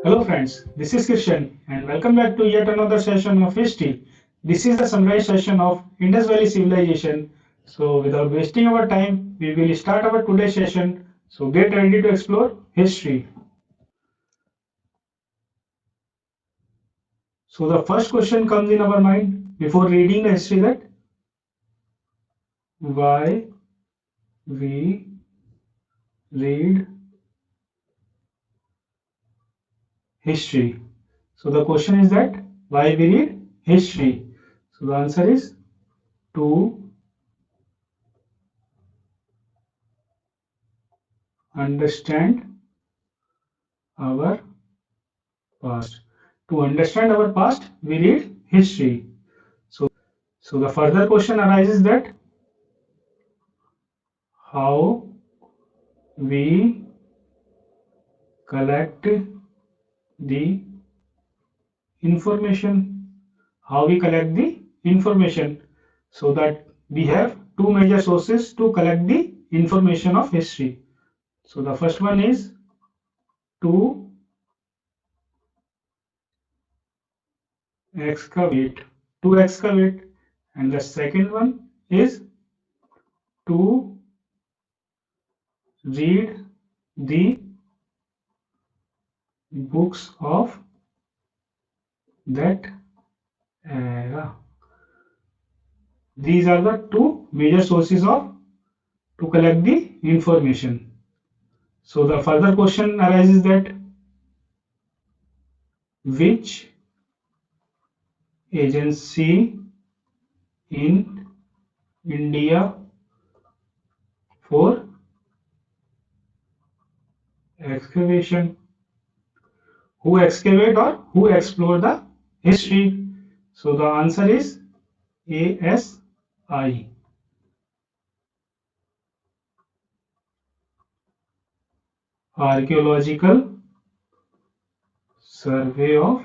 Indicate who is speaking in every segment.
Speaker 1: Hello friends, this is Krishan and welcome back to yet another session of history. This is the summarized session of Indus Valley Civilization. So without wasting our time, we will start our today's session. So get ready to explore history. So the first question comes in our mind before reading the history, that why we read history. So the question is that why we read history. So the answer is to understand our past. To understand our past, we read history. So the further question arises that how we collect the information. How we collect the information. So that we have two major sources to collect the information of history. So the first one is to excavate. To excavate. And the second one is to read the books of that era. These are the two major sources of to collect the information. So the further question arises that which agency in India for excavation, who excavate or who explore the history. So the answer is ASI, Archaeological Survey of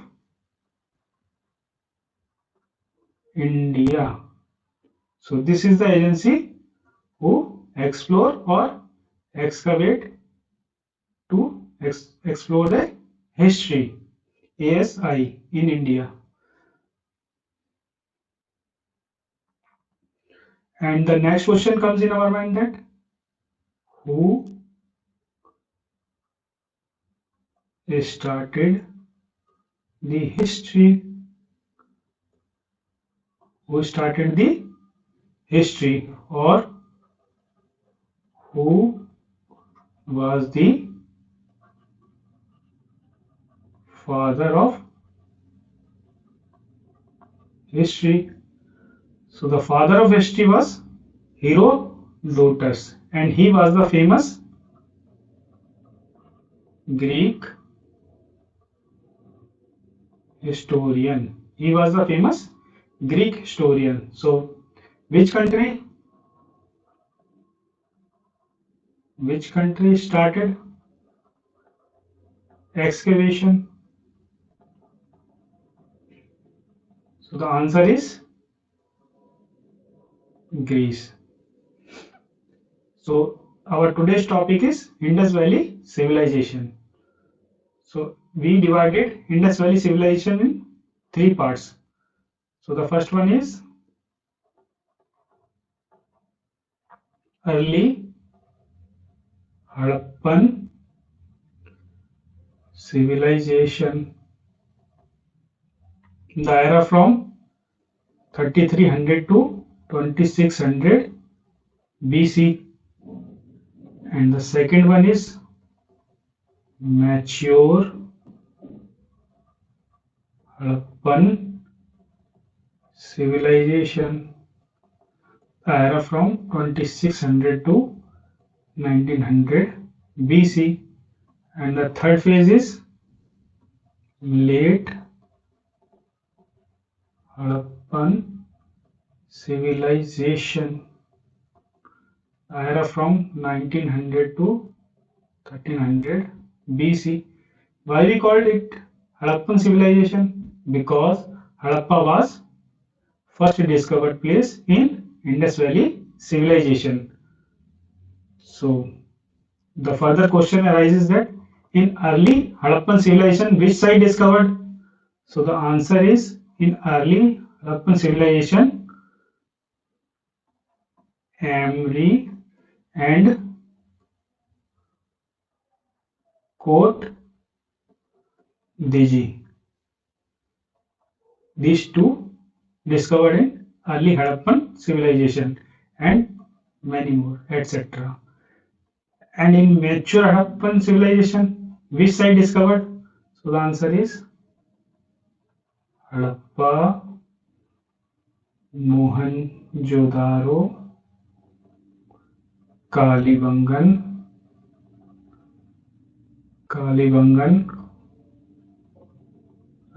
Speaker 1: India. So this is the agency who explore or excavate to explore the history, ASI in India. And the next question comes in our mind that who started the history? Who started the history, or who was the father of history? So the father of history was Herodotus, and he was the famous Greek historian. He was the famous Greek historian. So which country started excavation? So the answer is Greece. So our today's topic is Indus Valley Civilization. So we divided Indus Valley Civilization in three parts. So the first one is early Harappan civilization, the era from 3300 to 2600 BC. And the second one is mature Harappan civilization, the era from 2600 to 1900 BC. And the third phase is late Harappan civilization, era from 1900 to 1300 BC. Why we called it Harappan civilization? Because Harappa was first discovered place in Indus Valley civilization. So the further question arises that in early Harappan civilization, which site discovered? So the answer is in early Harappan civilization, Amri and Kot Diji. These two discovered in early Harappan civilization, and many more, etc. And in mature Harappan civilization, which site discovered? So the answer is Harappa, Mohenjo-daro, Kalibangan,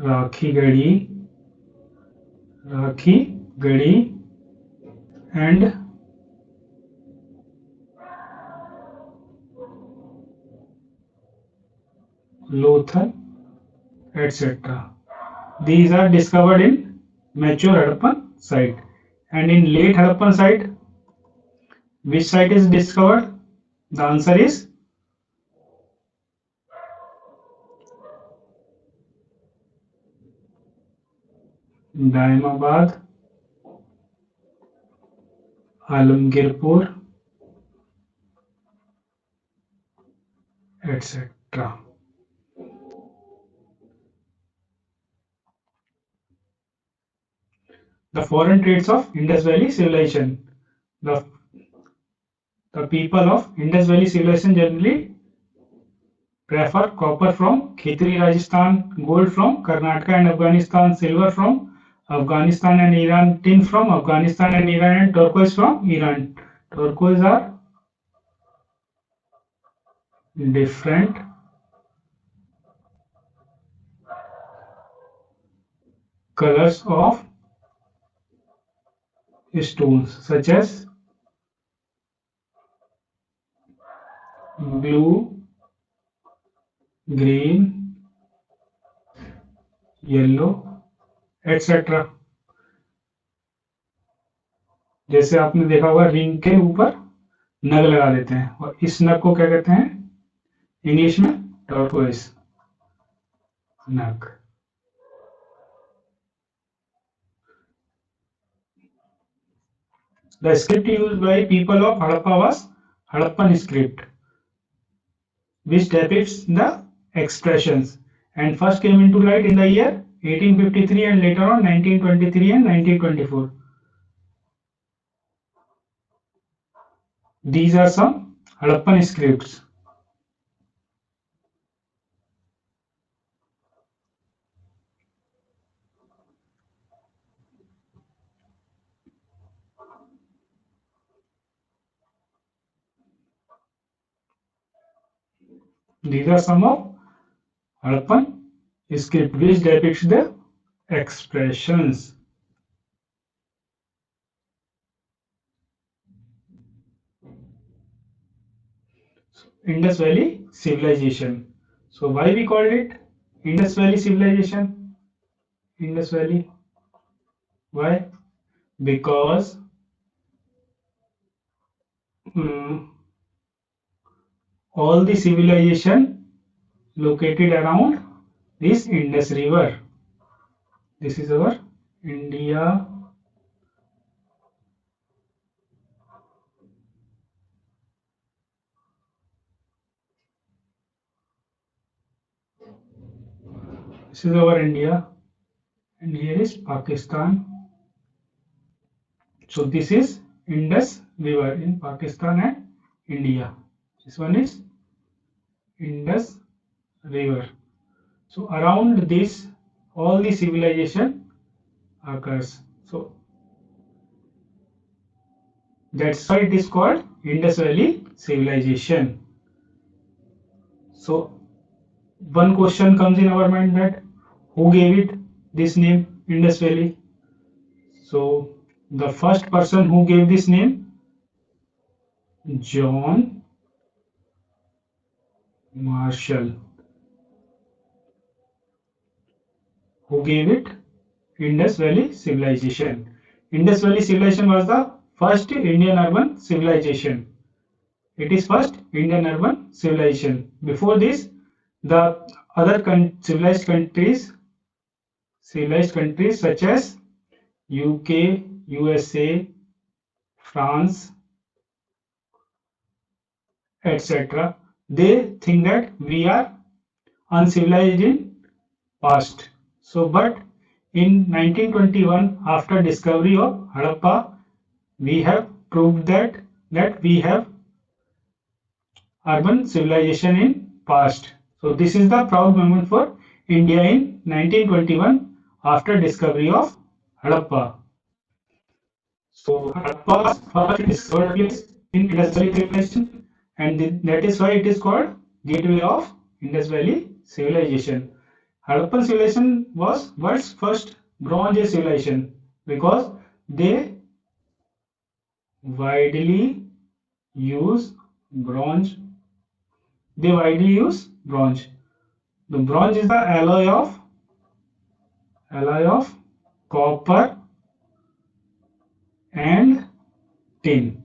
Speaker 1: Rakhigadi, and Lothal, etc. These are discovered in mature Harappan site. And in late Harappan site, which site is discovered? The answer is Daimabad, Alamgirpur, etc. The foreign traits of Indus Valley civilization. The, the people of Indus Valley civilization generally prefer copper from Khetri, Rajasthan, gold from Karnataka and Afghanistan, silver from Afghanistan and Iran, tin from Afghanistan and Iran, and turquoise from Iran. Turquoise are different colors of stones such as blue, green, yellow, etc. जैसे आपने देखा होगा ring के ऊपर नग लगा देते हैं, और इस नग को क्या कहते हैं इंग्लिश में? टर्कोइज नग. The script used by people of Harappa was Harappan script, which depicts the expressions, and first came into light in the year 1853 and later on 1923 and 1924. These are some Harappan scripts. These are some of Harappan script which depicts the expressions. Indus Valley civilization. So why we called it Indus Valley civilization? Indus Valley. Why? Because all the civilization located around this Indus River. This is our India. This is our India, and here is Pakistan. So this is Indus River in Pakistan and India. This one is Indus River. So around this, all the civilization occurs. So that's why it is called Indus Valley civilization. So one question comes in our mind, that who gave it this name Indus Valley? So the first person who gave this name, John Marshall, who gave it Indus Valley civilization. Indus Valley civilization was the first Indian urban civilization. It is first Indian urban civilization. Before this, The other civilized countries such as UK, USA, France, etc. They think that we are uncivilized in past. So, but in 1921, after discovery of Harappa, we have proved that we have urban civilization in past. So, this is the proud moment for India in 1921 after discovery of Harappa. So, Harappa was first discovered place in Indus Valley civilization, and that is why it is called Gateway of Indus Valley Civilization. Harappan civilization was world's first Bronze Age civilization because they widely use bronze. They widely use bronze. The bronze is the alloy of copper and tin.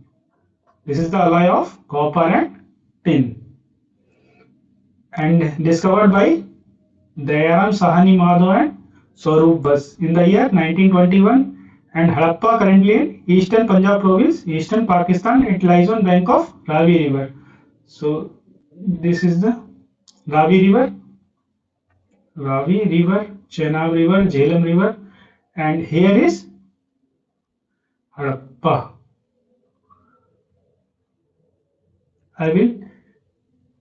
Speaker 1: This is the alloy of copper and tin, and discovered by Dayaram Sahani Madhav and Swarup Bas in the year 1921, and Harappa currently in eastern Punjab province, eastern Pakistan. It lies on bank of Ravi River. So this is the Ravi River, Chenab River, Jhelum River, and here is Harappa. I will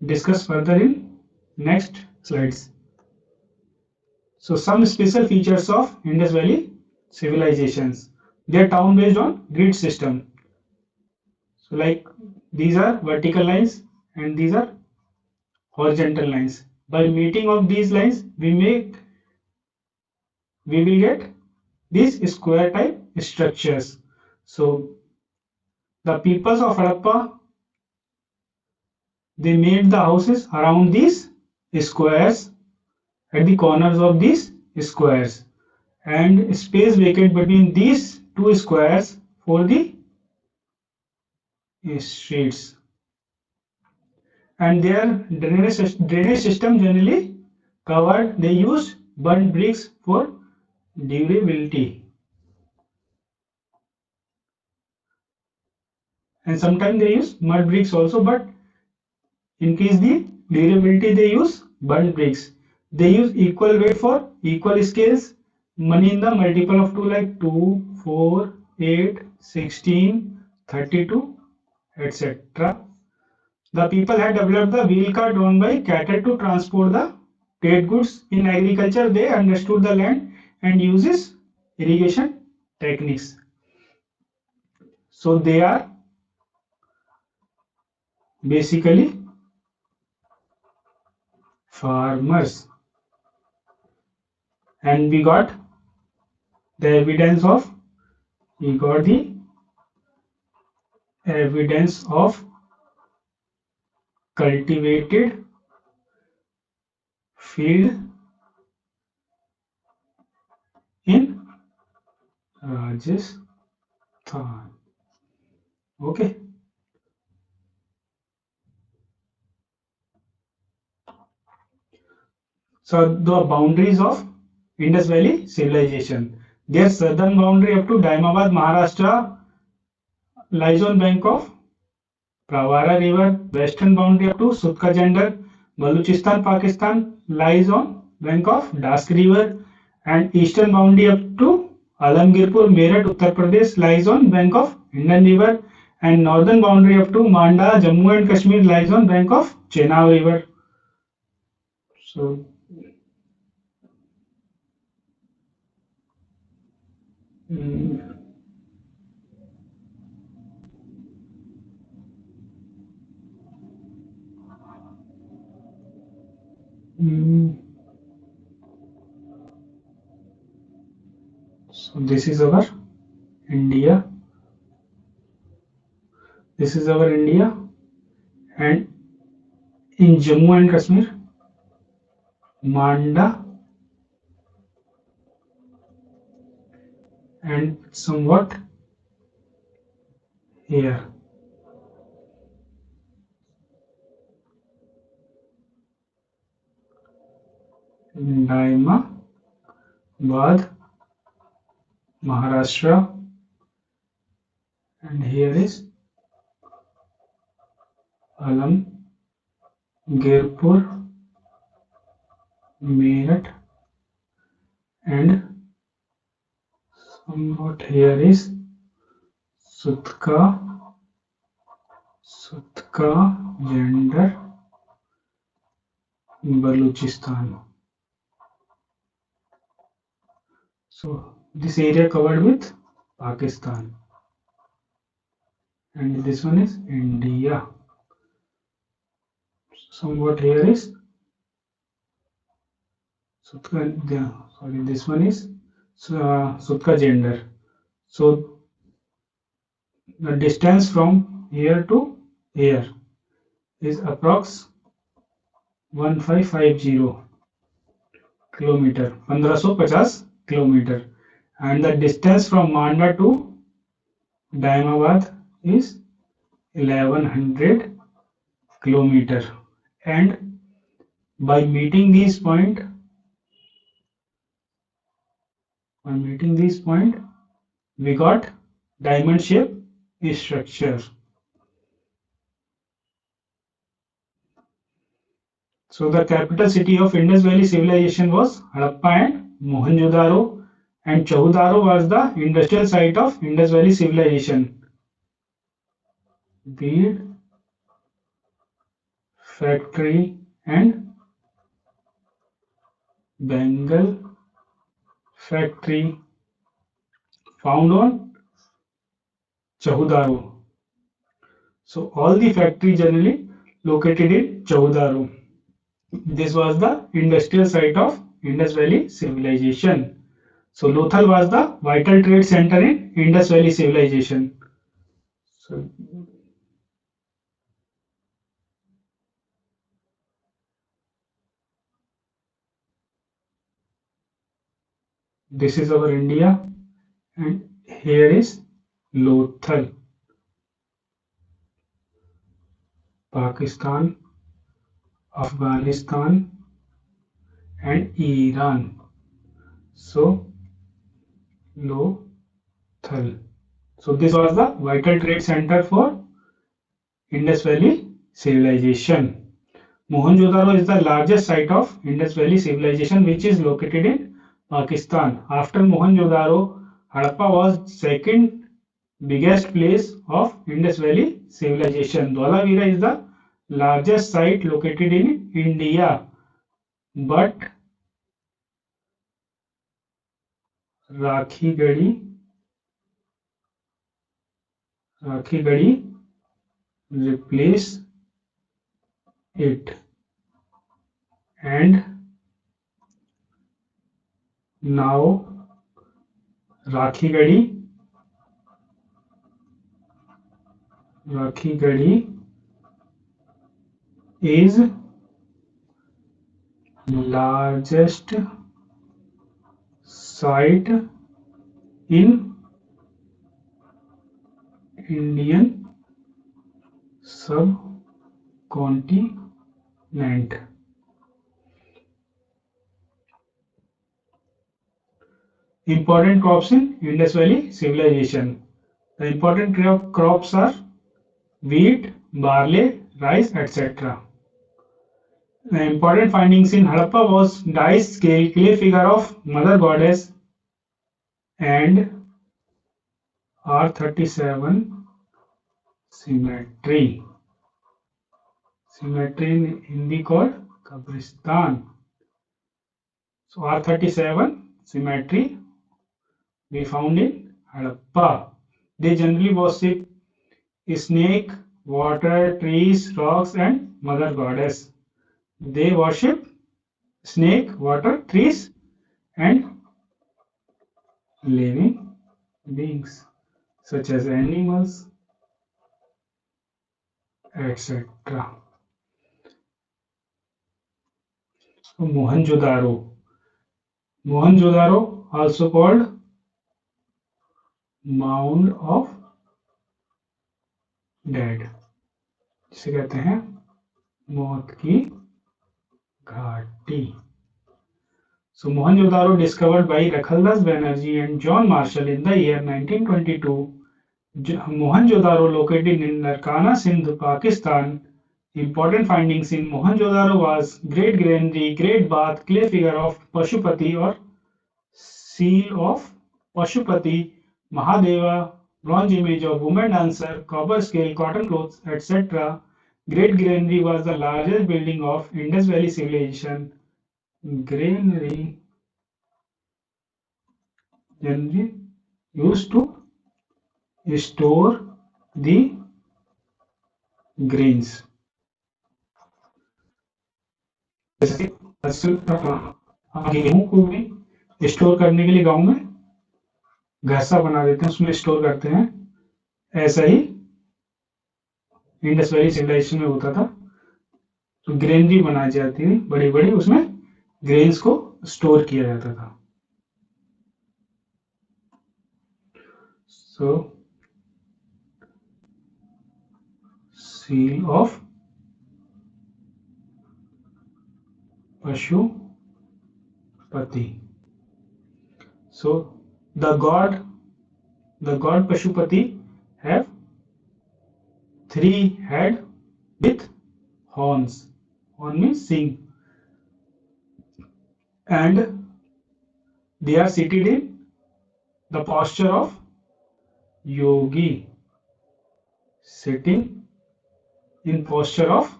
Speaker 1: discuss further in next slides. So some special features of Indus Valley civilizations. They are town based on grid system. So like these are vertical lines and these are horizontal lines. By meeting of these lines, we will get these square type structures. So the peoples of Harappa, they made the houses around these squares at the corners of these squares, and space vacant between these two squares for the streets. And their drainage system generally covered. They used burnt bricks for durability, and sometimes they use mud bricks also, but increase the durability they use burnt bricks. They use equal weight for equal scales. Money in the multiple of 2 like 2, 4, 8, 16, 32, etc. The people had developed the wheel cart drawn by cattle to transport the trade goods. In agriculture, they understood the land and uses irrigation techniques. So they are basically farmers, and the evidence of we got the evidence of cultivated field in Rajasthan. Okay. So the boundaries of Indus Valley civilization. Their southern boundary up to Daimabad, Maharashtra lies on bank of Pravara River. Western boundary up to Sutkajandar, Baluchistan, Pakistan lies on bank of Dask River, and eastern boundary up to Alamgirpur, Meerut, Uttar Pradesh lies on bank of Indian River, and northern boundary up to Manda, Jammu and Kashmir lies on bank of Chenab River. So mm, mm, so this is our India. This is our India, and in Jammu and Kashmir, Manda and somewhat here. Daimabad, Maharashtra, and here is Alamgirpur, Meerut, and somewhat here is Sutka, Gender, Baluchistan. So this area covered with Pakistan, and this one is India. Somewhat here is Sutka, sorry, this one is Sutka Gender. So the distance from here to here is approx 1550 kilometer, 1550 kilometer, and the distance from Manda to Daimabad is 1100 kilometer. And by meeting these point, we got diamond shape structure. So the capital city of Indus Valley civilization was Harappa and Mohenjo-daro, and Chowdaro was the industrial site of Indus Valley civilization. Bead factory and Bengal factory found on Chowdaro. So all the factories generally located in Chowdaro. This was the industrial site of Indus Valley civilization. So Lothal was the vital trade center in Indus Valley civilization. So this is our India, and here is Lothal, Pakistan, Afghanistan, and Iran. So Lothal. So this was the vital trade center for Indus Valley civilization. Mohenjo-daro is the largest site of Indus Valley civilization, which is located in Pakistan. After Mohenjo-daro, Harappa was second biggest place of Indus Valley civilization. Dholavira is the largest site located in India, but Rakhigadi replaced it, and now Rakhigadi is largest site in Indian subcontinent. Important crops in Indus Valley civilization. The important crops are wheat, barley, rice, etc. The important findings in Harappa was dice scale, clay figure of Mother Goddess, and R37 symmetry. Symmetry in Hindi called Kabristan. So R37 symmetry we found in Harappa. They generally worship snake, water, trees, rocks, and Mother Goddess. They worship snake, water, trees, and living beings such as animals, etc. So Mohenjo-daro. Mohenjo-daro, also called Mound of Dead, जिसे कहते हैं मौत की घाटी. So Mohenjo-daro discovered by Rakhaldas Banerjee and John Marshall in the year 1922. Mohenjo-daro located in Larkana, Sindh, Pakistan. Important findings in Mohenjo-daro was great granary, great bath, clay figure of Pashupati or seal of Pashupati, Mahadeva, bronze image of woman dancer, copper scale, cotton clothes, etc. Great granary was the largest building of Indus Valley civilization. Granary generally used to store the grains. जैसे गेहूं को भी store करने के लिए गांव में घसा बना देते हैं, उसमें स्टोर करते हैं, ऐसा ही इंडस वैली सिविलाइजेशन में होता था। तो ग्रेनरी बनाई जाती थी बड़ी बड़ी, उसमें ग्रेन्स को स्टोर किया जाता था। सो seal of Pashupati. So the god Pashupati have 3 head with horns. Horn means sing, and they are seated in the posture of yogi, sitting in posture of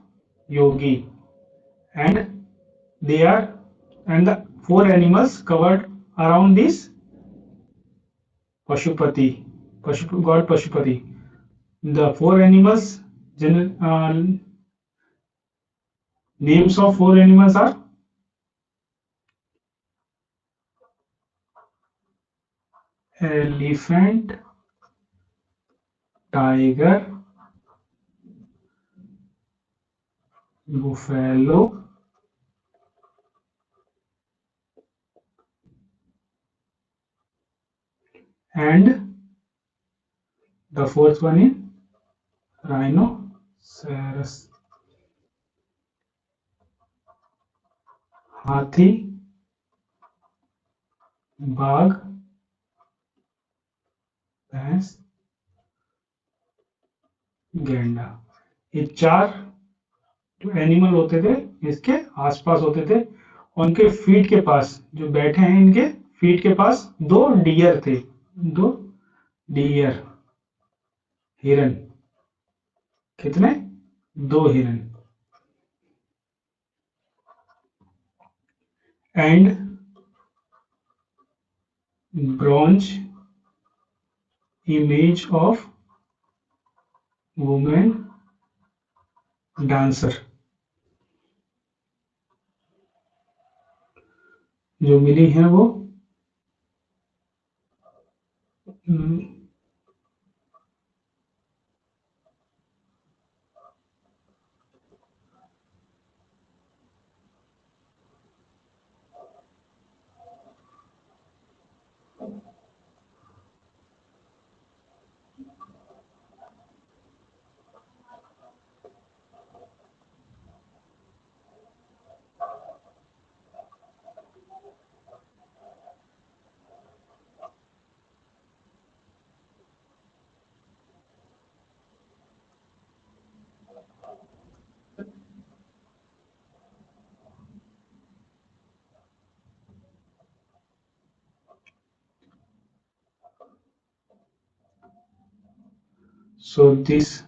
Speaker 1: yogi, and they are, and the 4 animals covered around this Pashupati, god Pashupati. The 4 animals, names of 4 animals are elephant, tiger, buffalo, and the 4th one is rhinoceros. हाथी, बाघ, भैंस, गैंडा। ये 4 जो animal होते थे इसके आसपास होते थे। उनके फीट के पास जो बैठे हैं, इनके फीट के पास 2 डियर थे, 2 डियर, हिरन। कितने? 2 हिरन। And bronze image of woman dancer, जो मिली है वो so this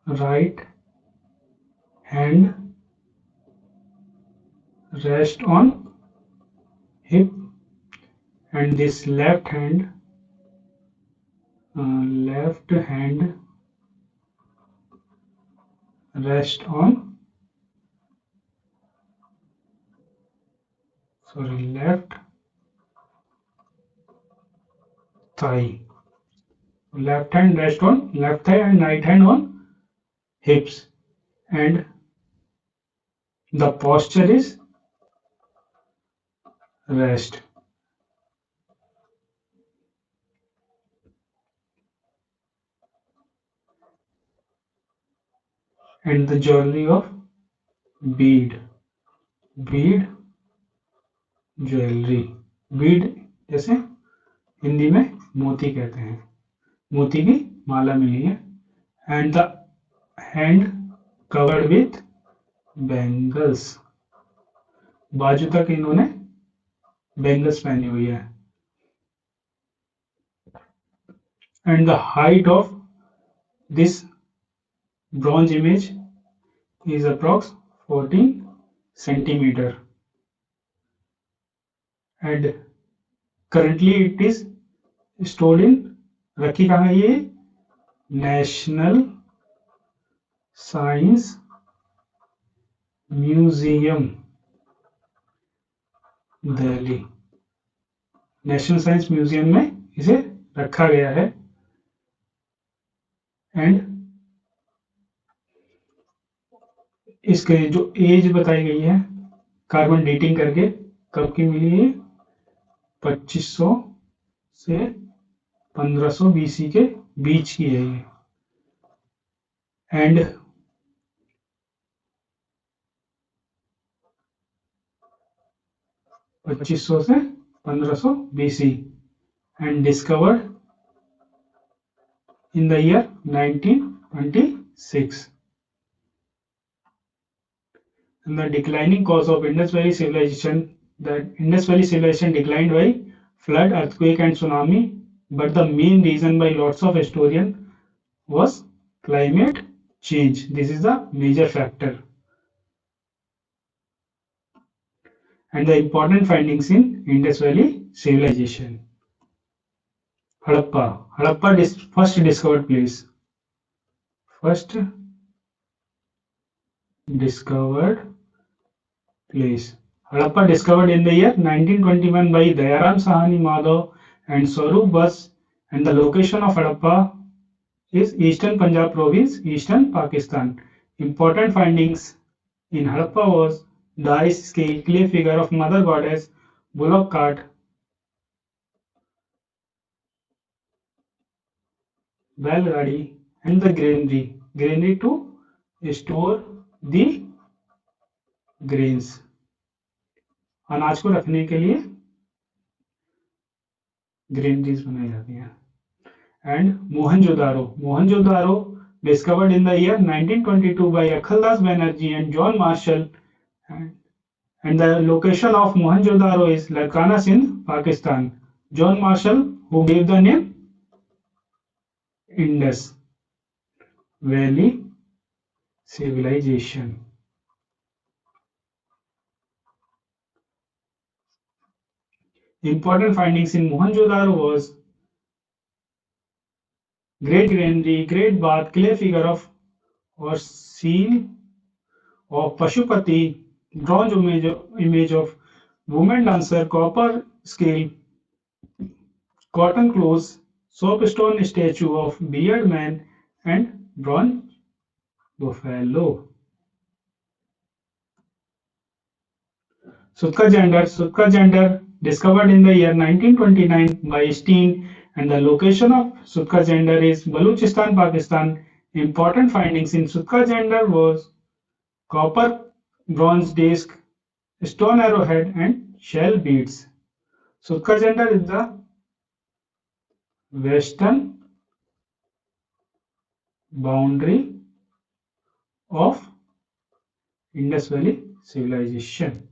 Speaker 1: right hand rest on hip and this left hand rest on left thigh. Left hand rest on left thigh and right hand on hips, and the posture is rest. And the journey of Beed, Beed jewellery, Beed जैसे हिंदी में मोती कहते हैं, मोती की माला मिली है। And the hand covered with bangles, बाजू तक इन्होंने बैंगल्स पहनी हुई है। And the height of this bronze image is approx 14 centimeter and currently it is stored in, रखी कहाँ है ये, national science museum Delhi, national science museum में इसे रखा गया है। एंड इसके जो एज बताई गई है कार्बन डेटिंग करके कब की मिली है, 2500 से 1500 बीसी के बीच की है ये। एंड 2500 से 1500 BC and discovered in the year 1926. And the declining cause of Indus Valley civilization, that Indus Valley civilization declined by flood, earthquake and tsunami, but the main reason by lots of historians was climate change. This is the major factor. And the important findings in Indus Valley civilization. Harappa, Harappa first discovered place. First discovered place. Harappa discovered in the year 1921 by Dayaram Sahani Madhav and Swarup Bas, and the location of Harappa is Eastern Punjab province, Eastern Pakistan. Important findings in Harappa was dice scale, clay figure of Mother Goddess, bullock cart, बैलगाड़ी, and the granary to store the grains, अनाज को रखने के लिए granaries बनाई जाती हैं। And Mohenjo-daro discovered in the year 1922 by Akhaldas Banerjee and John Marshall, and the location of Mohenjo-daro is Larkana, Sindh, Pakistan. John Marshall, who gave the name Indus Valley Civilization. Important findings in Mohenjo-daro was great granary, great bath, clay figure of or seal of Pashupati, bronze image of woman dancer, copper scale, cotton clothes, soapstone statue of beard man, and bronze buffalo. Sutka gender discovered in the year 1929 by Steen, and the location of Sutka gender is Baluchistan, Pakistan. Important findings in Sutka gender was copper bronze disc, stone arrowhead, and shell beads. Sutka gender is the western boundary of Indus Valley civilization.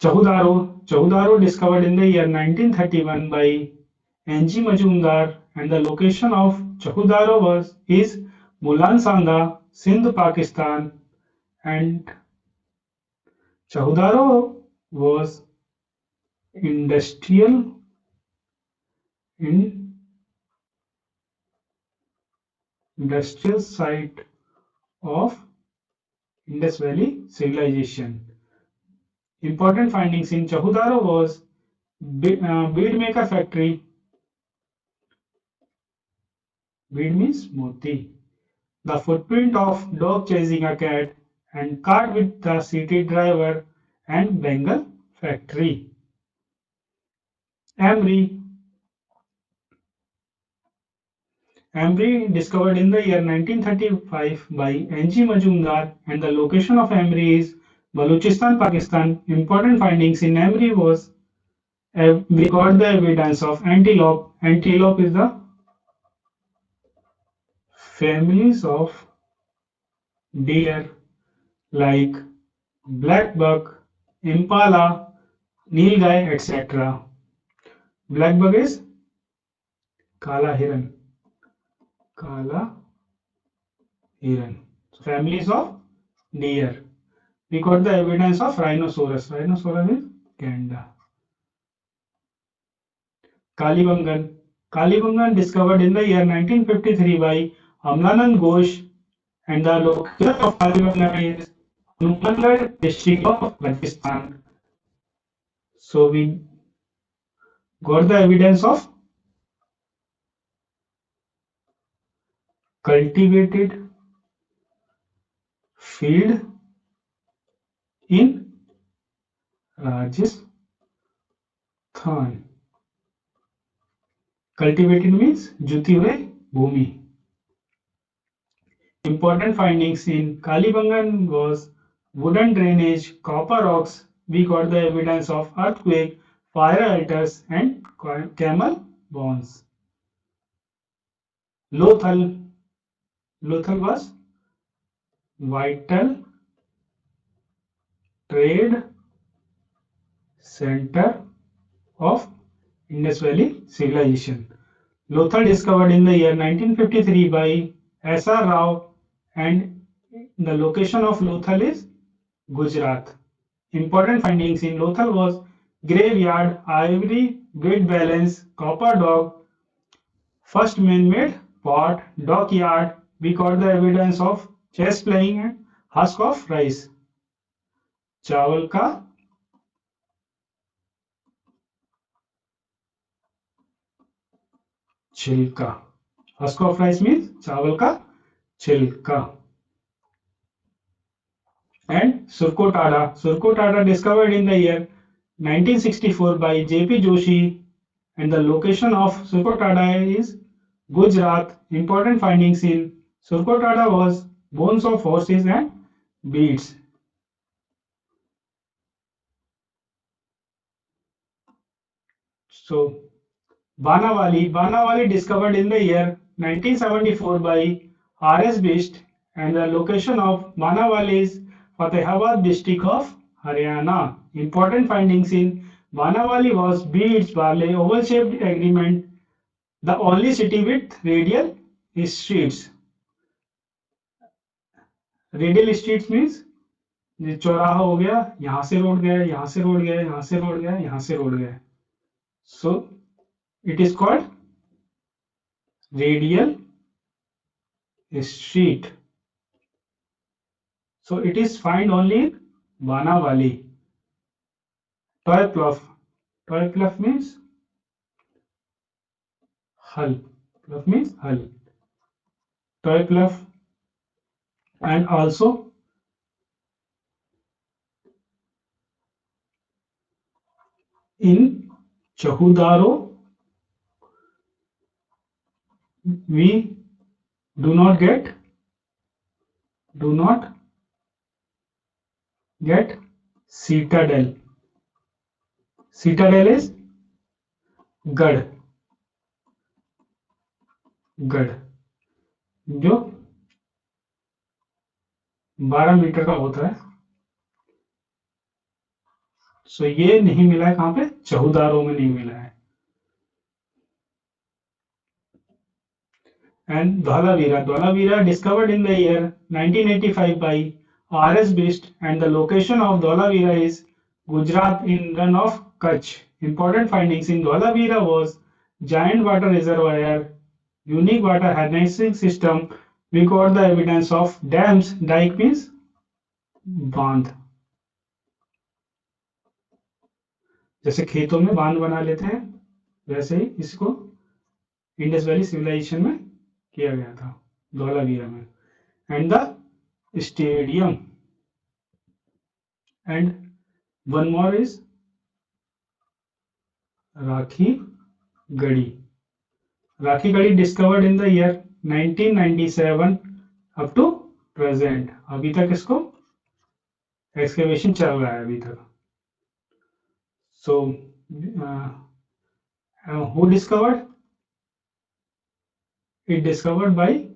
Speaker 1: Chahudaro discovered in the year 1931 by N.G. Majumdar, and the location of Chahudaro is Mulan Sanda, Sindh, Pakistan, and Chahudaro was industrial site of Indus Valley civilization. Important findings in Chahudaro was bead maker factory. Bead means moti. The footprint of dog chasing a cat, and cart with the seated driver, and Bengal factory. Emery Emri discovered in the year 1935 by N.G. Majumdar, and the location of Emri is Balochistan, Pakistan. Important findings in Emri was we got the evidence of antelope. Antelope is the families of deer like black buck, impala, nilgai, etc. Black buck is kala hiran. Kala hiran. So families of deer. We got the evidence of rhinoceros. Rhinoceros is gander. Kalibangan. Kalibangan discovered in the year 1953 by Amlanand Ghosh, and the location of Kalibangan is Hanumangarh district of Rajasthan. So we got the evidence of cultivated field in Rajasthan. Cultivated means जुती हुई भूमि. Important findings in Kalibangan was wooden drainage, copper rocks. We got the evidence of earthquake, fire altars, and camel bones. Lothal. Lothal was vital trade center of Indus Valley civilization. Lothal discovered in the year 1953 by S.R. Rao, and the location of Lothal is Gujarat. Important findings in Lothal was graveyard, ivory, grid balance, copper dog, first man-made pot, dockyard. We got the evidence of chess playing and husk of rice. चावल का छिलका. Husk of rice means चावल का छिलका. And Surkotada. Surkotada discovered in the year 1964 by J.P. Joshi, and the location of Surkotada is Gujarat. Important findings in Surkotada was bones of horses and beads. So Banawali discovered in the year 1974 by R.S. Bist, and the location of Banawali is Fatehabad district of Haryana. Important findings in Banawali was beads, barley, oval-shaped agreement, the only city with radial streets. Radial streets means चौराहा हो गया, यहाँ से road गया, यहाँ से road गया, यहाँ से रोड गया, यहाँ से रोड गया. So it is called radial street. So it is found only in Banawali. Toy plough. Toy plough means hull. Plough means hull. Toy plough. And also in Chahudaro we do not get citadel. Citadel is गढ़. गढ़ जो 12 metre का होता है. सो ये नहीं मिला है. कहां पे? चहुदारों में नहीं मिला है. And Dholavira discovered in the year 1985 by R.S. Bist, and the location of Dholavira is Gujarat in run of Kutch. Important findings in Dholavira was giant water reservoir, unique water harnessing system. We got the evidence of dams. Dike means बांध. जैसे खेतों में बांध बना लेते हैं वैसे ही इसको इंडस वैली सिविलाइजेशन में किया गया था धौलावीरा में. And the stadium. And one more is Rakhi Garhi. Rakhi Gadi discovered in the year 1997 up to present, अभी तक इसको एक्सकेवेशन चल रहा है अभी तक. So who discovered? It discovered by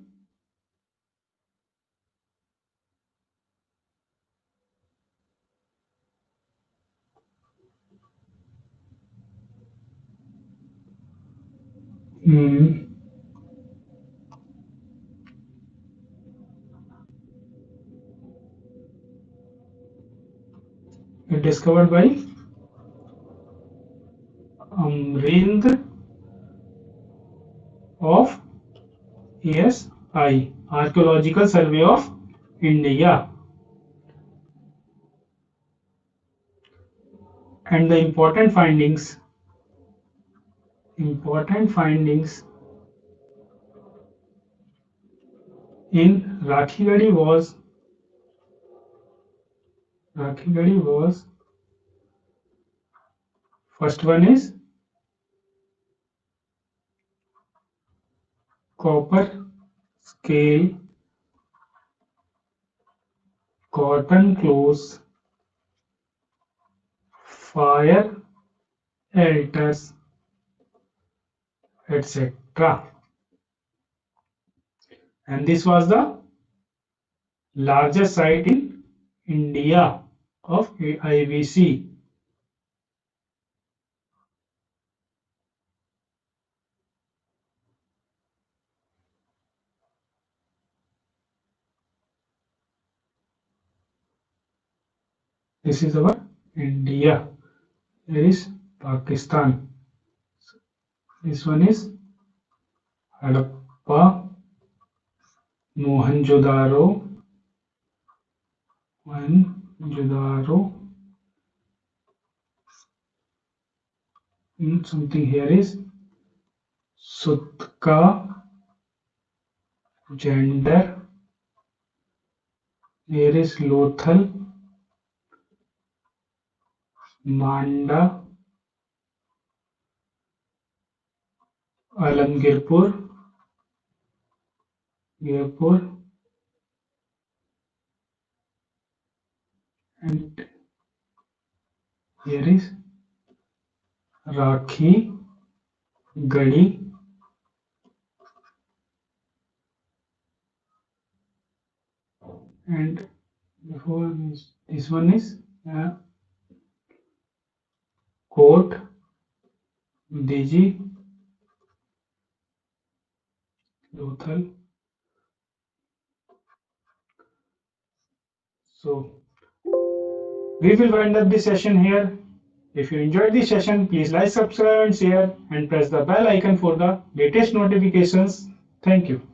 Speaker 1: hmm, it discovered by Amrindra of ASI, Archaeological Survey of India. And the important findings in Rakhigadi was first one is copper scale, cotton clothes, fire altars, etc. And this was the largest site in India of IVC. This is our India. There is Pakistan. This one is Harappa, Mohenjo-daro, something here is Sutka, gender. Here is Lothal, Manda, Alamgirpur, and here is Rakhi Gadi, and before this one is Kot Diji, Lothal. So we will wind up this session here. If you enjoyed this session, please like, subscribe and share and press the bell icon for the latest notifications. Thank you.